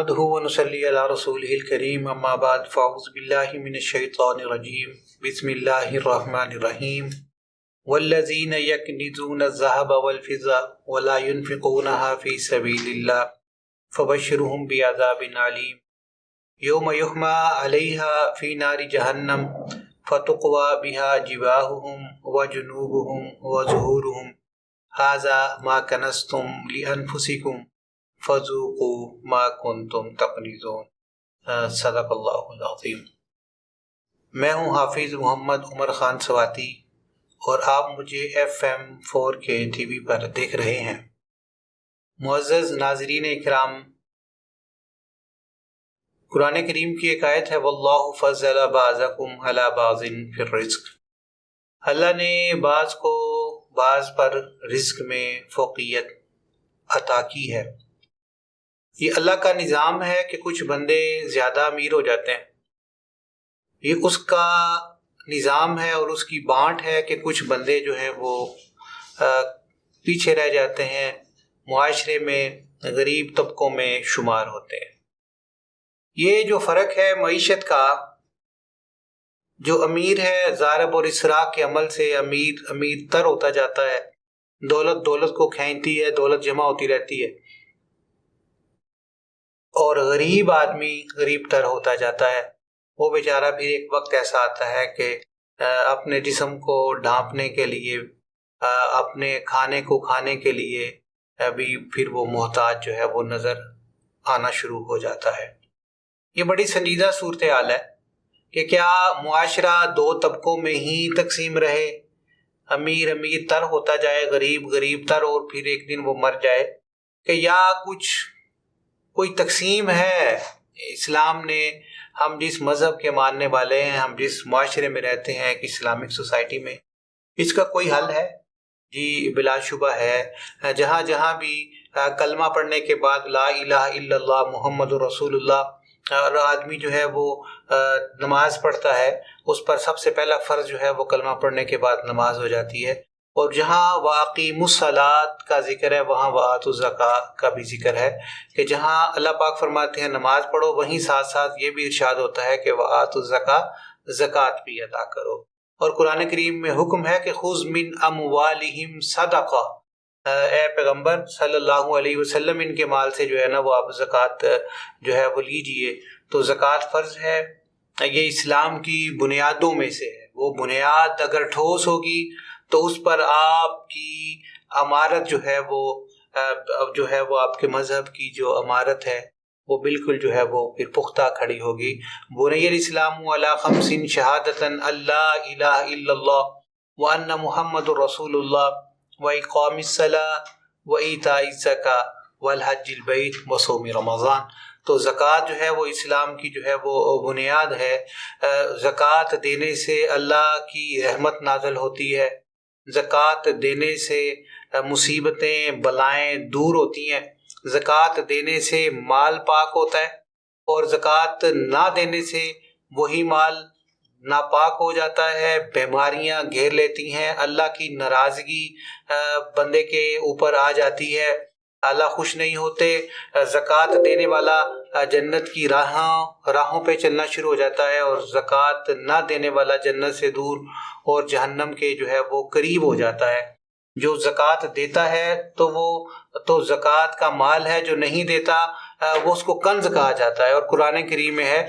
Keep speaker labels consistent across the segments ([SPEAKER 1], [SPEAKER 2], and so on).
[SPEAKER 1] نحمده ونصلي على رسوله الكريم اما بعد فاعوذ بالله من الشيطان الرجيم بسم الله الرحمن الرحيم والذين يكنزون الذهب والفضة ولا ينفقونها في سبيل الله فبشرهم بعذاب أليم يوم يحمى عليها في نار جهنم فتقوى بها جباههم وجنوبهم وظهورهم هذا ما كنزتم لأنفسكم فذوقوا ما کنتم تکنزون۔ صدق اللہ العظیم۔ میں ہوں حافظ محمد عمر خان سواتی اور آپ مجھے FM4 کے ٹی وی پر دیکھ رہے ہیں۔ معزز ناظرین اکرام، قرآن کریم کی ایک آیت ہے واللہ فضل بعضکم علی بعض فی الرزق۔ اللہ نے بعض کو بعض پر رزق میں فوقیت عطا کی ہے۔ یہ اللہ کا نظام ہے کہ کچھ بندے زیادہ امیر ہو جاتے ہیں، یہ اس کا نظام ہے اور اس کی بانٹ ہے کہ کچھ بندے جو ہیں وہ پیچھے رہ جاتے ہیں، معاشرے میں غریب طبقوں میں شمار ہوتے ہیں۔ یہ جو فرق ہے معیشت کا، جو امیر ہے ضارب اور اسراف کے عمل سے امیر تر ہوتا جاتا ہے، دولت کو کھینچتی ہے، دولت جمع ہوتی رہتی ہے، اور غریب آدمی غریب تر ہوتا جاتا ہے۔ وہ بیچارہ بھی ایک وقت ایسا آتا ہے کہ اپنے جسم کو ڈھانپنے کے لیے، اپنے کھانے کو کھانے کے لیے بھی پھر وہ محتاج جو ہے وہ نظر آنا شروع ہو جاتا ہے۔ یہ بڑی سنجیدہ صورتحال ہے کہ کیا معاشرہ دو طبقوں میں ہی تقسیم رہے، امیر تر ہوتا جائے، غریب تر، اور پھر ایک دن وہ مر جائے، کہ یا کوئی تقسیم ہے اسلام نے؟ ہم جس مذہب کے ماننے والے ہیں، ہم جس معاشرے میں رہتے ہیں ایک اسلامک سوسائٹی میں، اس کا کوئی حل ہے؟ جی بلا شبہ ہے۔ جہاں بھی کلمہ پڑھنے کے بعد لا الہ الا اللہ محمد رسول اللہ اور آدمی جو ہے وہ نماز پڑھتا ہے، اس پر سب سے پہلا فرض جو ہے وہ کلمہ پڑھنے کے بعد نماز ہو جاتی ہے۔ اور جہاں وَأَقِیمُوا الصَّلَاةَ کا ذکر ہے وہاں وَآتُوا الزَّکَاةَ کا بھی ذکر ہے، کہ جہاں اللہ پاک فرماتے ہیں نماز پڑھو، وہیں ساتھ ساتھ یہ بھی ارشاد ہوتا ہے کہ وَآتُوا الزَّکَاةَ، زکوٰۃ بھی ادا کرو۔ اور قرآن کریم میں حکم ہے کہ خُذْ مِنْ أَمْوَالِهِمْ صَدَقَةً، اے پیغمبر صلی اللہ علیہ وسلم ان کے مال سے جو ہے نا وہ آپ زکوٰۃ جو ہے وہ لیجئے۔ تو زکوٰۃ فرض ہے، یہ اسلام کی بنیادوں میں سے ہے۔ وہ بنیاد اگر ٹھوس ہوگی تو اس پر آپ کی امارت جو ہے وہ آپ کے مذہب کی جو امارت ہے وہ بالکل جو ہے وہ پھر پختہ کھڑی ہوگی۔ بنی الاسلام علی خمس شہادۃ اللہ الہ الا اللہ وان محمد رسول اللہ واقام الصلاۃ وایتاء الزکاۃ والحج البیت وصوم رمضان۔ تو زکوٰۃ جو ہے وہ اسلام کی جو ہے وہ بنیاد ہے۔ زکوٰۃ دینے سے اللہ کی رحمت نازل ہوتی ہے، زکوٰۃ دینے سے مصیبتیں بلائیں دور ہوتی ہیں، زکوٰۃ دینے سے مال پاک ہوتا ہے، اور زکوٰۃ نہ دینے سے وہی مال ناپاک ہو جاتا ہے، بیماریاں گھیر لیتی ہیں، اللہ کی ناراضگی بندے کے اوپر آ جاتی ہے، اللہ خوش نہیں ہوتے۔ زکوٰۃ دینے والا جنت کی راہوں پہ چلنا شروع ہو جاتا ہے، اور زکوٰۃ نہ دینے والا جنت سے دور اور جہنم کے جو ہے وہ قریب ہو جاتا ہے۔ جو زکوٰۃ دیتا ہے تو وہ تو زکوٰۃ کا مال ہے، جو نہیں دیتا وہ اس کو کنز کہا جاتا ہے۔ اور قرآن کریم میں ہے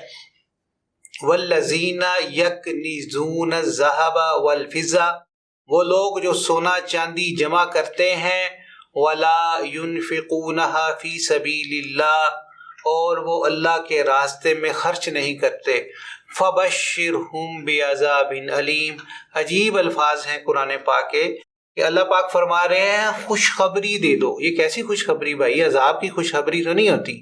[SPEAKER 1] والذین یکنزون الذھب والفضہ، وہ لوگ جو سونا چاندی جمع کرتے ہیں، ولا ينفقونها فی سبیل اللہ، اور وہ اللہ کے راستے میں خرچ نہیں کرتے، فبشرہم بعذاب علیم۔ عجیب الفاظ ہیں قرآن پاک کے کہ اللہ پاک فرما رہے ہیں خوشخبری دے دو۔ یہ کیسی خوشخبری بھائی؟ عذاب کی خوشخبری تو نہیں ہوتی،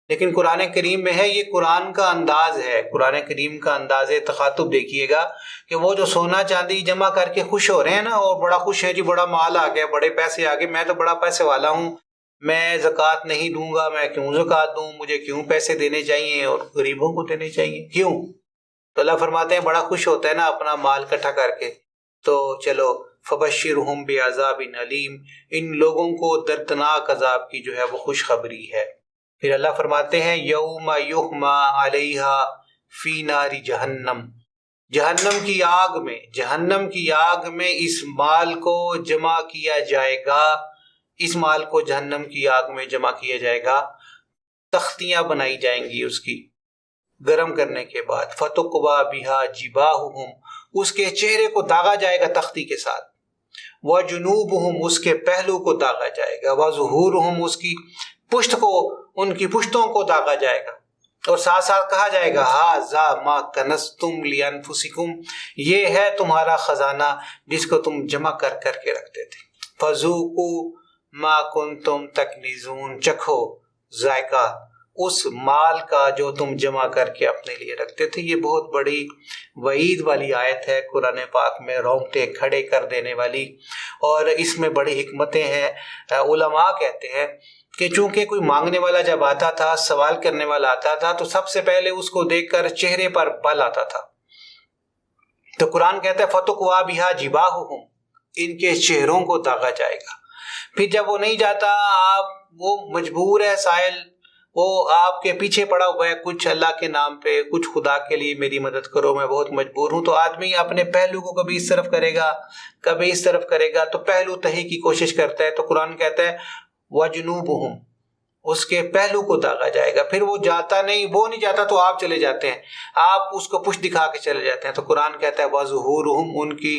[SPEAKER 1] لیکن قرآن کریم میں ہے، یہ قرآن کا انداز ہے، قرآن کریم کا انداز تخاطب دیکھیے گا کہ وہ جو سونا چاندی جمع کر کے خوش ہو رہے ہیں نا، اور بڑا خوش ہے، جی بڑا مال آ گیا، بڑے پیسے آ گئے، میں تو بڑا پیسے والا ہوں، میں زکوٰۃ نہیں دوں گا، میں کیوں زکوٰۃ دوں، مجھے کیوں پیسے دینے چاہیے اور غریبوں کو دینے چاہیے، کیوں؟ تو اللہ فرماتے ہیں بڑا خوش ہوتا ہے نا اپنا مال اکٹھا کر کے۔ تو چلو فبشرہم بعذاب علیم، ان لوگوں کو دردناک عذاب کی جو ہے وہ خوشخبری ہے۔ پھر اللہ فرماتے ہیں یوم یحما علیہا فی نار جہنم، جہنم کی آگ میں اس مال کو جمع کیا جائے گا، اس مال کو جہنم کی آگ میں جمع کیا جائے گا، تختیاں بنائی جائیں گی اس کی گرم کرنے کے بعد، فتقوا بہا جباہہم، اس کے چہرے کو داغا جائے گا تختی کے ساتھ، وجنوبہم، اس کے پہلو کو داغا جائے گا، وظہورہم، اس کی پشت کو، ان کی پشتوں کو داغا جائے گا، اور ساتھ ساتھ کہا جائے گا ھذا ما کنزتم لانفسکم، یہ ہے تمہارا خزانہ جس کو تم جمع کر کر کے رکھتے تھے، فذوقوا ما کنتم تکنزون، چکھو ذائقہ اس مال کا جو تم جمع کر کے اپنے لیے رکھتے تھے۔ یہ بہت بڑی وعید والی آیت ہے قرآن پاک میں، رونگٹے کھڑے کر دینے والی، اور اس میں بڑی حکمتیں ہیں۔ علماء کہتے ہیں کہ چونکہ کوئی مانگنے والا جب آتا تھا، سوال کرنے والا آتا تھا، تو سب سے پہلے اس کو دیکھ کر چہرے پر بل آتا تھا، تو قرآن کہتا ہے فَتُقْوَى بِهَا جِبَاهُهُمْ، ان کے چہروں کو داغا جائے گا۔ پھر جب وہ نہیں جاتا، وہ مجبور ہے سائل، وہ آپ کے پیچھے پڑا ہوا ہے، کچھ اللہ کے نام پہ، کچھ خدا کے لیے میری مدد کرو، میں بہت مجبور ہوں، تو آدمی اپنے پہلو کو کبھی اس طرف کرے گا، کبھی اس طرف کرے گا، تو پہلو تہی کی کوشش کرتا ہے، تو قرآن کہتا ہے وَجُنُوبُهُمْ، اس کے پہلو کو داغا جائے گا۔ پھر وہ جاتا نہیں، وہ نہیں جاتا تو آپ چلے جاتے ہیں، آپ اس کو پشت دکھا کے چلے جاتے ہیں، تو قرآن کہتا ہے وَظُهُورُهُمْ، ان کی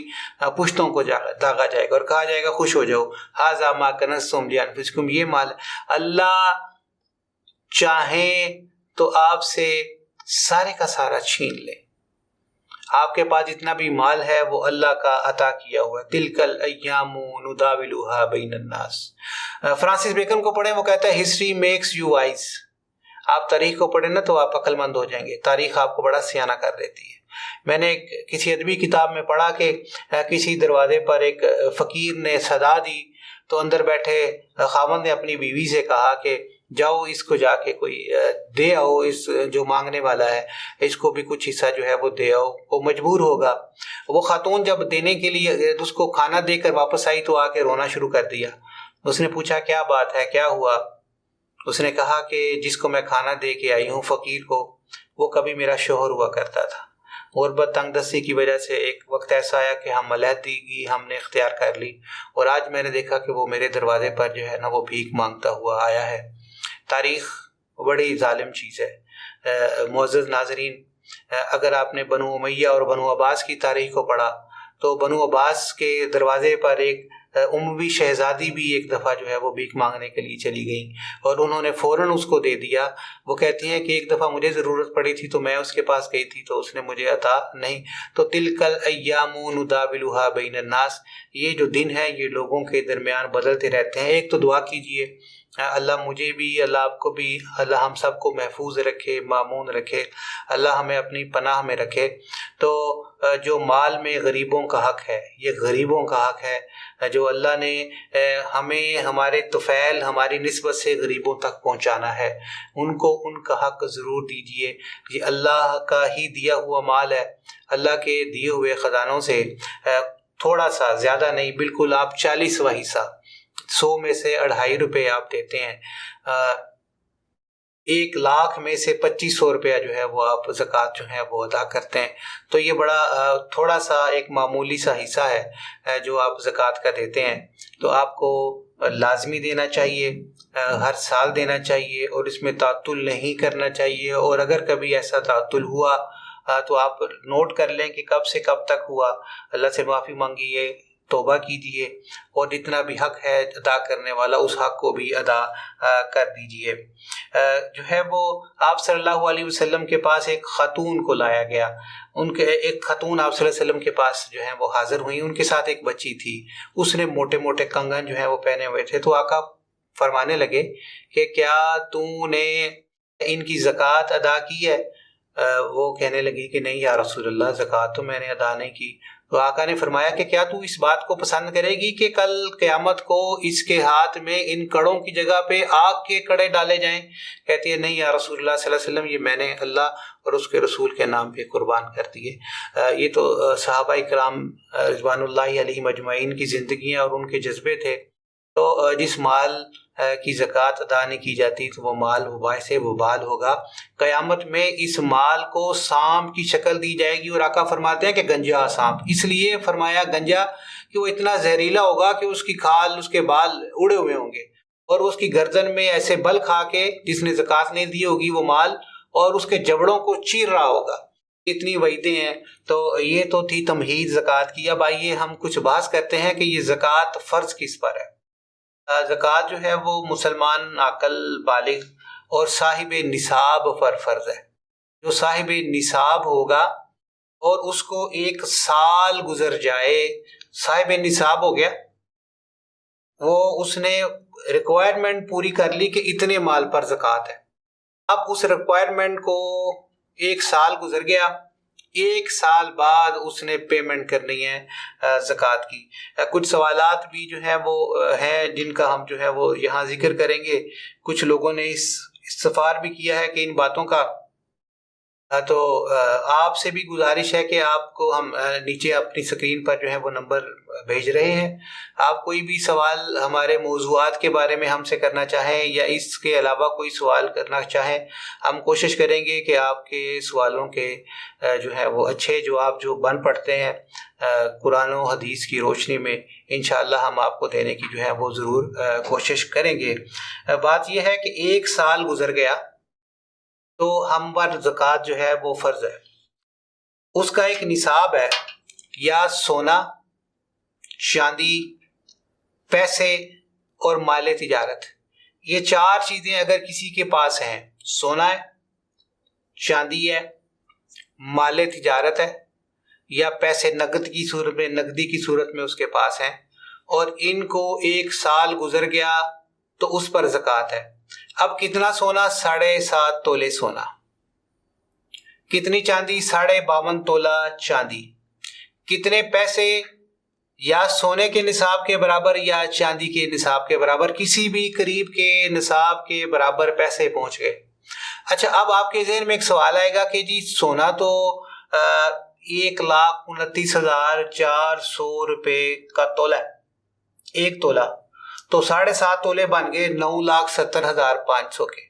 [SPEAKER 1] پشتوں کو داغا جائے گا، اور کہا جائے گا خوش ہو جاؤ، ھذا ما کنزتم لانفسکم، یہ مال اللہ چاہیں تو آپ سے سارے کا سارا چھین لے، آپ کے پاس جتنا بھی مال ہے وہ اللہ کا عطا کیا ہوا ہے۔ تلک الایام نداولها بین الناس، فرانسس بیکن کو پڑھیں، وہ کہتا ہے ہسٹری میکس یو وائز، آپ تاریخ کو پڑھیں نا تو آپ عقل مند ہو جائیں گے، تاریخ آپ کو بڑا سیانہ کر دیتی ہے۔ میں نے کسی ادبی کتاب میں پڑھا کہ کسی دروازے پر ایک فقیر نے صدا دی، تو اندر بیٹھے خاوند نے اپنی بیوی سے کہا کہ جاؤ اس کو جا کے کوئی دے آؤ، اس جو مانگنے والا ہے اس کو بھی کچھ حصہ جو ہے وہ دے آؤ، وہ مجبور ہوگا۔ وہ خاتون جب دینے کے لیے اس کو کھانا دے کر واپس آئی تو آ کے رونا شروع کر دیا۔ اس نے پوچھا کیا بات ہے، کیا ہوا؟ اس نے کہا کہ جس کو میں کھانا دے کے آئی ہوں فقیر کو، وہ کبھی میرا شوہر ہوا کرتا تھا، غربت تنگ دستی کی وجہ سے ایک وقت ایسا آیا کہ ہم علیحدگی ہم نے اختیار کر لی، اور آج میں نے دیکھا کہ وہ میرے دروازے پر جو ہے نا وہ بھیک مانگتا ہوا آیا ہے۔ تاریخ بڑی ظالم چیز ہے۔ معزز ناظرین، اگر آپ نے بنو امیہ اور بنو عباس کی تاریخ کو پڑھا تو بنو عباس کے دروازے پر ایک اموی شہزادی بھی ایک دفعہ جو ہے وہ بھیک مانگنے کے لیے چلی گئی، اور انہوں نے فوراً اس کو دے دیا۔ وہ کہتی ہیں کہ ایک دفعہ مجھے ضرورت پڑی تھی تو میں اس کے پاس گئی تھی تو اس نے مجھے عطا نہیں۔ تو تلک الایام نداولها بین الناس، یہ جو دن ہے یہ لوگوں کے درمیان بدلتے رہتے ہیں۔ ایک تو دعا کیجئے اللہ مجھے بھی، اللہ آپ کو بھی، اللہ ہم سب کو محفوظ رکھے، مامون رکھے، اللہ ہمیں اپنی پناہ میں رکھے۔ تو جو مال میں غریبوں کا حق ہے، یہ غریبوں کا حق ہے جو اللہ نے ہمیں ہمارے طفیل ہماری نسبت سے غریبوں تک پہنچانا ہے، ان کو ان کا حق ضرور دیجئے۔ یہ اللہ کا ہی دیا ہوا مال ہے، اللہ کے دیے ہوئے خزانوں سے تھوڑا سا، زیادہ نہیں، بالکل آپ 40واں حصہ، 100 میں سے 2.5 روپے آپ دیتے ہیں، 1,00,000 میں سے 2500 روپیہ جو ہے وہ آپ زکوٰۃ جو ہے وہ ادا کرتے ہیں۔ تو یہ بڑا تھوڑا سا ایک معمولی سا حصہ ہے جو آپ زکوٰۃ کا دیتے ہیں، تو آپ کو لازمی دینا چاہیے، ہر سال دینا چاہیے، اور اس میں تعطل نہیں کرنا چاہیے، اور اگر کبھی ایسا تعطل ہوا تو آپ نوٹ کر لیں کہ کب سے کب تک ہوا، اللہ سے معافی مانگیے، توبہ کیجیے، اور جتنا بھی حق ہے ادا کرنے والا اس حق کو بھی ادا کر دیجیے۔ جو ہے وہ آپ صلی اللہ علیہ وسلم کے پاس ایک خاتون کو لایا گیا، ایک خاتون آپ صلی اللہ علیہ وسلم کے پاس جو ہے وہ حاضر ہوئی، ان کے ساتھ ایک بچی تھی، اس نے موٹے موٹے کنگن جو ہے وہ پہنے ہوئے تھے، تو آقا فرمانے لگے کہ کیا تو نے ان کی زکوٰۃ ادا کی ہے؟ وہ کہنے لگی کہ نہیں یا رسول اللہ، زکوٰۃ تو میں نے ادا نہیں کی۔ تو آقا نے فرمایا کہ کیا تو اس بات کو پسند کرے گی کہ کل قیامت کو اس کے ہاتھ میں ان کڑوں کی جگہ پہ آگ کے کڑے ڈالے جائیں؟ کہتی ہے نہیں یا رسول اللہ صلی اللہ علیہ وسلم، یہ میں نے اللہ اور اس کے رسول کے نام پہ قربان کر دیے۔ یہ تو صحابہ کرام رضوان اللہ علیہم اجمعین کی زندگیاں اور ان کے جذبے تھے۔ تو جس مال کی زکوٰۃ ادا نہیں کی جاتی تو وہ مال باعث وبال ہوگا. قیامت میں اس مال کو سانپ کی شکل دی جائے گی، اور آقا فرماتے ہیں کہ گنجا سانپ. اس لیے فرمایا گنجا کہ وہ اتنا زہریلا ہوگا کہ اس کی کھال، اس کے بال اڑے ہوئے ہوں گے، اور اس کی گردن میں ایسے بل کھا کے جس نے زکوٰۃ نہیں دی ہوگی وہ مال، اور اس کے جبڑوں کو چیر رہا ہوگا. اتنی وعیدیں ہیں. تو یہ تو تھی تمہید زکوٰۃ کی. اب آئیے ہم کچھ بحث کرتے ہیں کہ یہ زکوٰۃ فرض کس پر ہے. زکوٰۃ جو ہے وہ مسلمان عاقل بالغ اور صاحب نصاب پر فرض ہے. جو صاحب نصاب ہوگا اور اس کو 1 سال گزر جائے، صاحب نصاب ہو گیا، وہ اس نے ریکوائرمنٹ پوری کر لی کہ اتنے مال پر زکوٰۃ ہے. اب اس ریکوائرمنٹ کو 1 سال گزر گیا، 1 سال بعد اس نے پیمنٹ کرنی ہے زکوٰۃ کی. کچھ سوالات بھی جو ہیں وہ ہیں جن کا ہم جو ہے وہ یہاں ذکر کریں گے. کچھ لوگوں نے استفسار بھی کیا ہے کہ ان باتوں کا. تو آپ سے بھی گزارش ہے کہ آپ کو ہم نیچے اپنی اسکرین پر جو ہے وہ نمبر بھیج رہے ہیں. آپ کوئی بھی سوال ہمارے موضوعات کے بارے میں ہم سے کرنا چاہیں یا اس کے علاوہ کوئی سوال کرنا چاہیں، ہم کوشش کریں گے کہ آپ کے سوالوں کے جو ہے وہ اچھے جواب جو بن پڑتے ہیں قرآن و حدیث کی روشنی میں انشاءاللہ ہم آپ کو دینے کی جو ہے وہ ضرور کوشش کریں گے. بات یہ ہے کہ 1 سال گزر گیا تو ہم پر زکوٰۃ جو ہے وہ فرض ہے. اس کا ایک نصاب ہے، یا سونا، چاندی، پیسے اور مال تجارت. یہ 4 چیزیں اگر کسی کے پاس ہیں، سونا ہے، چاندی ہے، مال تجارت ہے، یا پیسے نقدی کی صورت میں اس کے پاس ہیں، اور ان کو 1 سال گزر گیا تو اس پر زکوٰۃ ہے. اب کتنا سونا؟ 7.5 تولے سونا. کتنی چاندی؟ 52.5 تولہ چاندی. کتنے پیسے؟ یا سونے کے نصاب کے برابر یا چاندی کے نصاب کے برابر، کسی بھی قریب کے نصاب کے برابر پیسے پہنچ گئے. اچھا، اب آپ کے ذہن میں ایک سوال آئے گا کہ جی سونا تو 1,29,400 روپے کا تولہ ہے، 1 تولہ، تو 7.5 تولے بن گئے 9,70,500 کے.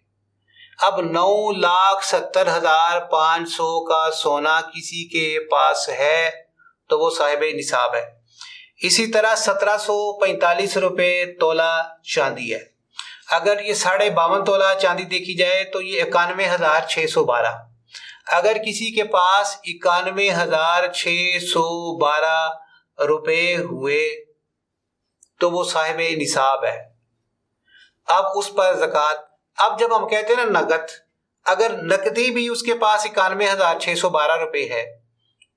[SPEAKER 1] اب 9,70,500 کا سونا کسی کے پاس ہے تو وہ صاحب نصاب ہے. اسی طرح 1,745 روپے تولہ چاندی ہے. اگر یہ 52.5 تولہ چاندی دیکھی جائے تو یہ 91,612. اگر کسی کے پاس 91,612 روپے ہوئے تو وہ صاحب نصاب ہے. اب اس پر زکوٰۃ. اب جب ہم کہتے ہیں نا نقد، اگر نقدی بھی اس کے پاس 91,612 روپے ہے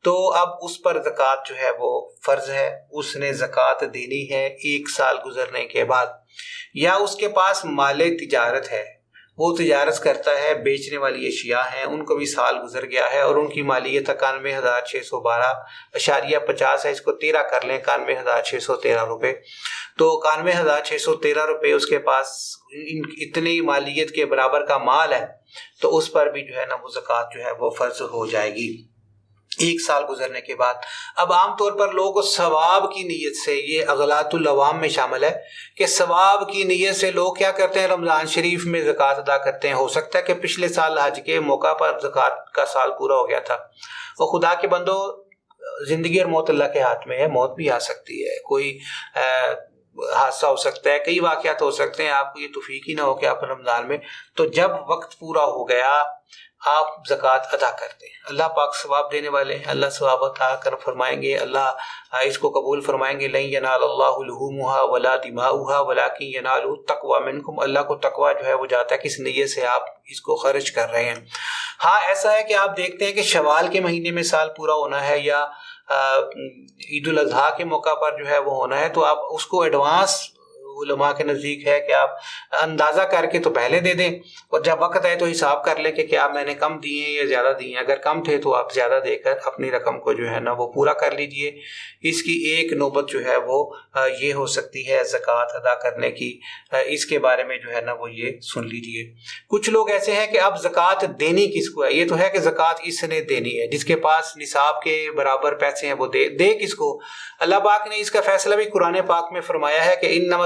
[SPEAKER 1] تو اب اس پر زکوٰۃ جو ہے وہ فرض ہے. اس نے زکوٰۃ دینی ہے 1 سال گزرنے کے بعد. یا اس کے پاس مال تجارت ہے، وہ تجارت کرتا ہے، بیچنے والی اشیاء ہیں، ان کو بھی سال گزر گیا ہے اور ان کی مالیت 91,612.50 ہے. اس کو 13 کر لیں، 91,613 روپے. تو 91,613 روپے اس کے پاس اتنی مالیت کے برابر کا مال ہے، تو اس پر بھی جو ہے نا وہ زکوٰۃ جو ہے وہ فرض ہو جائے گی 1 سال گزرنے کے بعد. اب عام طور پر لوگ ثواب کی نیت سے، یہ اغلاط العوام میں شامل ہے کہ ثواب کی نیت سے لوگ کیا کرتے ہیں، رمضان شریف میں زکوٰۃ ادا کرتے ہیں. ہو سکتا ہے کہ پچھلے سال حج کے موقع پر زکوٰۃ کا سال پورا ہو گیا تھا. اور خدا کے بندو، زندگی اور موت اللہ کے ہاتھ میں ہے، موت بھی آ سکتی ہے، کوئی حادثہ ہو سکتا ہے، کئی واقعات ہو سکتے ہیں. آپ کو یہ توفیق ہی نہ ہو کہ آپ رمضان میں، تو جب وقت پورا ہو گیا آپ زکوٰۃ ادا کرتے ہیں. اللہ پاک ثواب دینے والے ہیں، اللہ ثواب عطا کر فرمائیں گے، اللہ اس کو قبول فرمائیں گے. لن ینال اللہ لحومها ولا دماؤها ولکن ینالہ التقوی منکم. اللہ کو تقوی جو ہے وہ جاتا ہے کس نیت سے آپ اس کو خرچ کر رہے ہیں. ہاں ایسا ہے کہ آپ دیکھتے ہیں کہ شوال کے مہینے میں سال پورا ہونا ہے یا عید الاضحیٰ کے موقع پر جو ہے وہ ہونا ہے، تو آپ اس کو ایڈوانس علماء کے نزدیک ہے کہ آپ اندازہ کر کے تو پہلے دے دیں، اور جب وقت آئے تو حساب کر لیں کہ کیا میں نے کم دیے یا زیادہ دیے. اگر کم تھے تو آپ زیادہ دے کر اپنی رقم کو جو ہے نا وہ پورا کر لیجئے. اس کی ایک نوبت جو ہے وہ یہ ہو سکتی ہے زکوٰۃ ادا کرنے کی. اس کے بارے میں جو ہے نا وہ یہ سن لیجئے. کچھ لوگ ایسے ہیں کہ اب زکوٰۃ دینی کس کو ہے. یہ تو ہے کہ زکوٰۃ اس نے دینی ہے، جس کے پاس نصاب کے برابر پیسے ہیں وہ دے کس کو. اللہ پاک نے اس کا فیصلہ بھی قرآن پاک میں فرمایا ہے کہ انما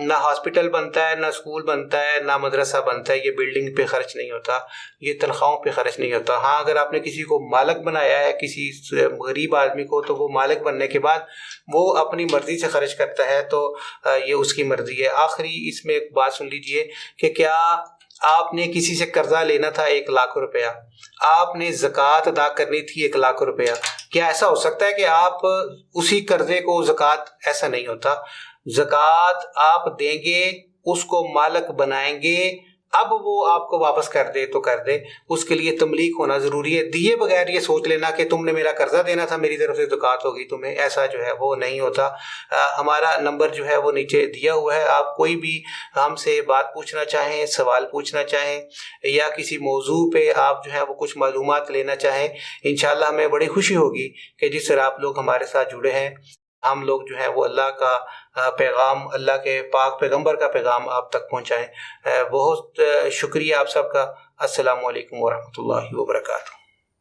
[SPEAKER 1] نہ ہاسپٹل بنتا ہے، نہ اسکول بنتا ہے، نہ مدرسہ بنتا ہے، یہ بلڈنگ پہ خرچ نہیں ہوتا، یہ تنخواہوں پہ خرچ نہیں ہوتا۔ ہاں اگر آپ نے کسی کو مالک بنایا ہے، کسی غریب آدمی کو، تو وہ مالک بننے کے بعد وہ اپنی مرضی سے خرچ کرتا ہے، تو یہ اس کی مرضی ہے۔ آخری اس میں ایک بات سن لیجئے کہ کیا آپ نے کسی سے قرضہ لینا تھا 1,00,000 روپیہ، آپ نے زکوٰۃ ادا کرنی تھی 1,00,000 روپیہ، کیا ایسا ہو سکتا ہے کہ آپ اسی قرضے کو زکوٰۃ؟ ایسا نہیں ہوتا۔ زکوٰۃ آپ دیں گے، اس کو مالک بنائیں گے، اب وہ آپ کو واپس کر دے تو کر دے، اس کے لیے تملیک ہونا ضروری ہے۔ دیے بغیر یہ سوچ لینا کہ تم نے میرا قرضہ دینا تھا، میری طرف سے زکوٰۃ ہوگی تمہیں، ایسا جو ہے وہ نہیں ہوتا۔ ہمارا نمبر جو ہے وہ نیچے دیا ہوا ہے، آپ کوئی بھی ہم سے بات پوچھنا چاہیں، سوال پوچھنا چاہیں، یا کسی موضوع پہ آپ جو ہے وہ کچھ معلومات لینا چاہیں، انشاءاللہ ہمیں بڑی خوشی ہوگی کہ جس طرح آپ لوگ ہمارے ساتھ جڑے ہیں۔ ہم لوگ جو ہے وہ اللہ کا پیغام، اللہ کے پاک پیغمبر کا پیغام آپ تک پہنچائیں۔ بہت شکریہ آپ سب کا۔ السلام علیکم ورحمۃ اللہ وبرکاتہ۔